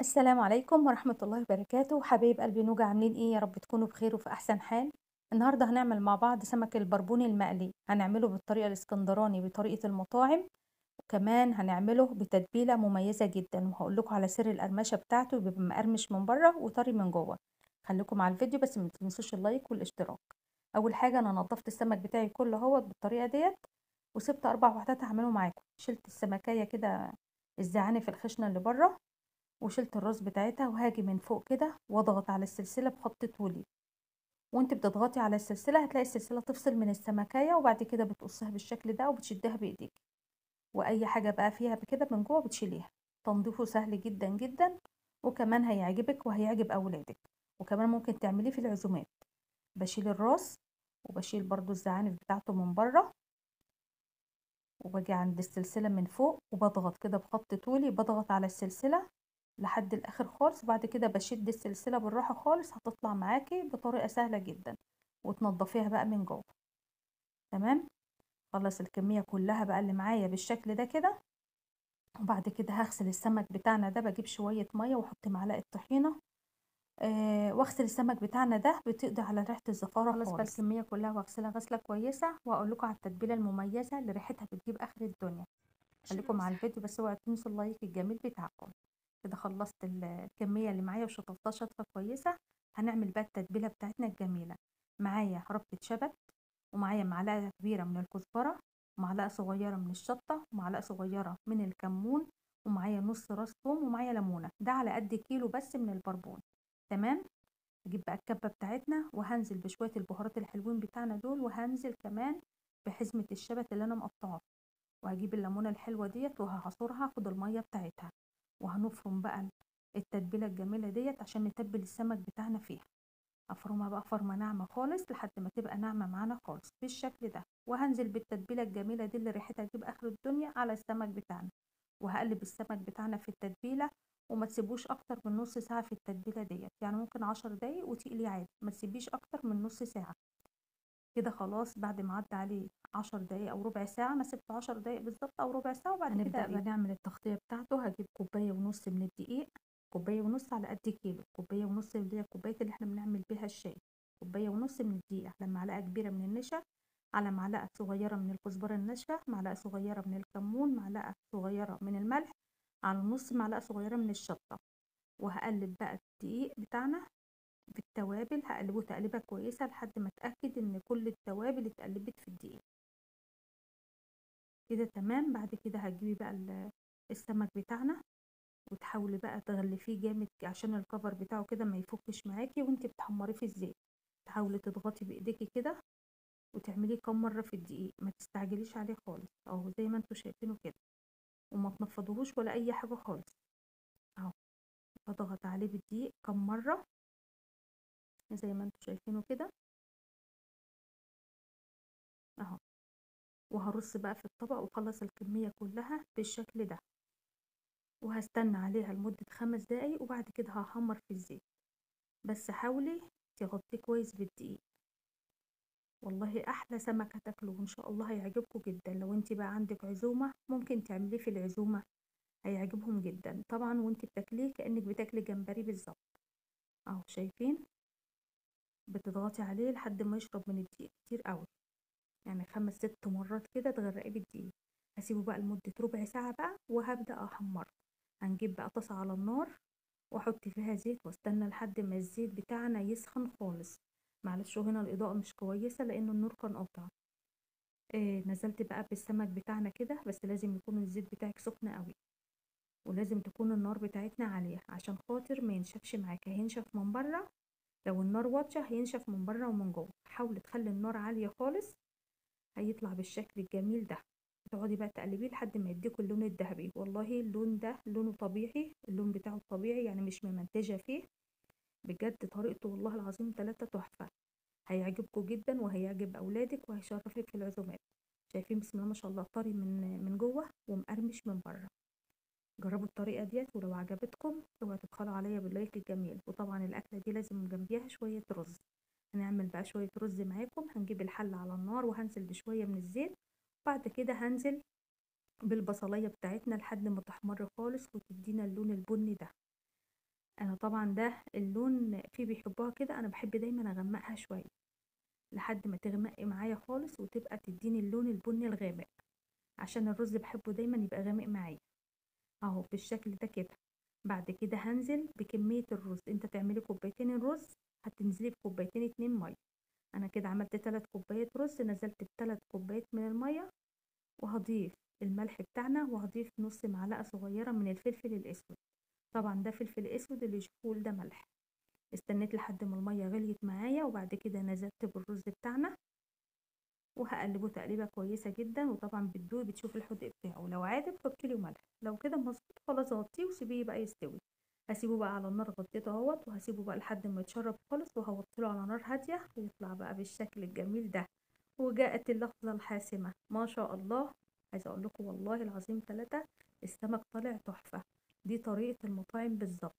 السلام عليكم ورحمة الله وبركاته، حبايب قلبي نوجة، عاملين ايه؟ يا رب تكونوا بخير وفي احسن حال. النهارده هنعمل مع بعض سمك البربوني المقلي، هنعمله بالطريقة الاسكندراني بطريقة المطاعم، وكمان هنعمله بتتبيلة مميزة جدا، وهقول لكم على سر القرمشة بتاعته، بيبقى مقرمش من بره وطري من جوه. خليكم على الفيديو بس ما تنسوش اللايك والاشتراك. اول حاجة انا نضفت السمك بتاعي كله اهوت بالطريقة ديت، وسبت 4 وحدات هعمله معاكم. شلت السمكية كده، الزعانف الخشنة اللي بره، وشلت الراس بتاعتها، وهاجي من فوق كده واضغط على السلسله بخط طولي. وانت بتضغطي على السلسله هتلاقي السلسله تفصل من السمكيه، وبعد كده بتقصها بالشكل ده وبتشدها بايديك، واي حاجه بقى فيها بكده من جوه بتشيليها. تنظيفه سهل جدا جدا، وكمان هيعجبك وهيعجب اولادك، وكمان ممكن تعمليه في العزومات. بشيل الراس، وبشيل برضو الزعانف بتاعته من بره، وباجي عند السلسله من فوق وبضغط كده بخط طولي، بضغط على السلسله لحد الاخر خالص، وبعد كده بشد السلسله بالراحه خالص، هتطلع معاكي بطريقه سهله جدا، وتنضفيها بقى من جوه. تمام. خلص الكميه كلها بقى اللي معايا بالشكل ده كده، وبعد كده هغسل السمك بتاعنا ده، بجيب شويه ميه واحط معلقه طحينه، واغسل السمك بتاعنا ده بتقضي على ريحه الزفاره خالص. بقى الكميه كلها واغسلها غسله كويسه، واقول لكم على التتبيله المميزه اللي ريحتها بتجيب اخر الدنيا. خليكم على الفيديو بس، اوعوا تنسوا اللايك الجميل بتاعكم. كده خلصت الكمية اللي معايا وشطفتها شطفة كويسة. هنعمل بقى التتبيلة بتاعتنا الجميلة. معايا ربطة شبت، ومعايا معلقة كبيرة من الكزبرة، ومعلقة صغيرة من الشطة، ومعلقة صغيرة من الكمون، ومعايا نص راس ثوم، ومعايا ليمونة. ده على قد كيلو بس من البربون. تمام. اجيب بقى الكبة بتاعتنا، وهنزل بشوية البهارات الحلوين بتاعنا دول، وهنزل كمان بحزمة الشبت اللي انا مقطعاها، وهجيب الليمونة الحلوة ديت وهعصرها، هاخد المية بتاعتها، وهنفرم بقى التتبيلة الجميلة ديت عشان نتبل السمك بتاعنا فيها. افرمها بقى فرمة ناعمة خالص لحد ما تبقى ناعمة معانا خالص بالشكل ده، وهنزل بالتتبيلة الجميلة دي اللي ريحتها تجيب اخر الدنيا على السمك بتاعنا، وهقلب السمك بتاعنا في التتبيلة. وما تسيبوش اكتر من نص ساعة في التتبيلة ديت، يعني ممكن 10 دقايق وتقليه عادي، ما تسيبيش اكتر من نص ساعة. كده خلاص، بعد ما عدى عليه 10 دقايق او ربع ساعه، انا سبته 10 دقايق بالظبط او ربع ساعه، وبعد كده هنبدا بقى نعمل التغطيه بتاعته. هجيب كوبايه ونص من الدقيق، كوبايه ونص على قد كيلو، كوبايه ونص اللي هي الكوبايه اللي احنا بنعمل بيها الشاي، كوبايه ونص من الدقيق على معلقه كبيره من النشا، على معلقه صغيره من الكزبره الناشفه، معلقه صغيره من الكمون، معلقه صغيره من الملح، على نص معلقه صغيره من الشطه. وهقلب بقى الدقيق بتاعنا بالتوابل، هقلبه تقليبه كويسه لحد ما اتاكد ان كل التوابل اتقلبت في الدقيق. كده تمام. بعد كده هتجيبي بقى السمك بتاعنا، وتحاولي بقى تغلفيه جامد عشان الكفر بتاعه كده ما يفكش معاكي وانتي بتحمريه في الزيت. تحاولي تضغطي بايديكي كده، وتعمليه كام مره في الدقيق، ما تستعجليش عليه خالص، اهو زي ما انتوا شايفينه كده، وما تنفضوهوش ولا اي حاجه خالص. اهو بضغط عليه بالدقيق كام مره زي ما انتوا شايفينه كده اهو. وهرص بقى في الطبق واخلص الكميه كلها بالشكل ده، وهستنى عليها لمدة 5 دقايق، وبعد كده هحمر في الزيت. بس حاولي تغطيه كويس بالدقيق. والله احلى سمك هتاكله وان شاء الله هيعجبكم جدا. لو انت بقى عندك عزومة ممكن تعمليه في العزومة، هيعجبهم جدا طبعا، وانت بتاكليه كأنك بتاكلي جمبري بالظبط. اهو شايفين، بتضغطي عليه لحد ما يشرب من الدقيق كتير قوي، يعني 5 6 مرات كده تغرقيه بالدقيق. هسيبه بقى لمدة ربع ساعة بقى، وهبدأ احمره. هنجيب بقى طاسة على النار، واحط فيها زيت، واستنى لحد ما الزيت بتاعنا يسخن خالص. معلش هنا الاضاءة مش كويسة لان النور كان قاطع. نزلت بقى بالسمك بتاعنا كده، بس لازم يكون الزيت بتاعك سخن قوي، ولازم تكون النار بتاعتنا عالية عشان خاطر ما ينشفش معاك، هينشف من بره. لو النار واطية هينشف من بره ومن جوه. حاولي تخلي النار عالية خالص، هيطلع بالشكل الجميل ده. تقعدي بقى تقلبيه لحد ما يديكوا اللون الذهبي. والله اللون ده لونه طبيعي، اللون بتاعه طبيعي، يعني مش ممنتجة فيه. بجد طريقته والله العظيم 3 تحفة. هيعجبكم جدا وهيعجب أولادك وهيشرفك في العزومات. شايفين بسم الله ما شاء الله، طري من جوه ومقرمش من بره. جربوا الطريقة ديت، ولو عجبتكم اوعوا تبخلوا عليا باللايك الجميل. وطبعا الأكلة دي لازم جنبيها شوية رز. هنعمل بقى شوية رز معاكم. هنجيب الحلة على النار، وهنزل بشوية من الزيت، بعد كده هنزل بالبصلية بتاعتنا لحد ما تحمر خالص وتدينا اللون البني ده. انا طبعا ده اللون في بيحبوها كده، انا بحب دايما اغمقها شويه لحد ما تغمق معايا خالص وتبقى تديني اللون البني الغامق، عشان الرز بحبه دايما يبقى غامق معايا. اهو بالشكل ده كده. بعد كده هنزل بكميه الرز، انت تعملي كوبايتين الرز هتنزلي بكوبايتين اتنين ميه. انا كده عملت 3 كوبايات رز، نزلت ب3 كوبايات من الميه. وهضيف الملح بتاعنا، وهضيف نص معلقه صغيره من الفلفل الاسود. طبعا ده فلفل اسود، اللي يشوفوه ده ملح. استنيت لحد ما الميه غليت معايا، وبعد كده نزلت بالرز بتاعنا وهقلبه تقليبه كويسه جدا. وطبعا بتدوقي بتشوفي الحدق بتاعه، لو عادي تحطي له ملح، لو كده مظبوط خلاص غطيه وسيبيه بقى يستوي. هسيبه بقى على النار، غطيته اهوت، وهسيبه بقى لحد ما يتشرب خالص، وهوطيله على نار هاديه ويطلع بقى بالشكل الجميل ده. وجاءت اللحظه الحاسمه ما شاء الله. عايزه اقول لكم والله العظيم ثلاثة، السمك طالع تحفه. دي طريقه المطاعم بالظبط.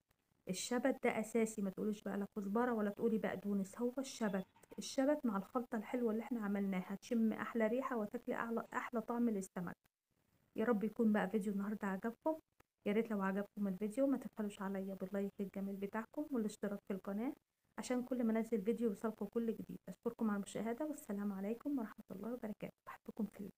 الشبت ده اساسي، ما تقوليش بقى لا كزبره ولا تقولي بقدونس، هو الشبت. الشبت مع الخلطة الحلوة اللي احنا عملناها تشم أحلى ريحة وتاكلي أحلى طعم للسمك. يا رب يكون بقى فيديو النهاردة عجبكم. يا ريت لو عجبكم الفيديو ما تبخلوش عليا باللايك الجميل بتاعكم والاشتراك في القناة، عشان كل ما انزل فيديو يوصلكم كل جديد. أشكركم على المشاهدة، والسلام عليكم ورحمة الله وبركاته. بحبكم في الله.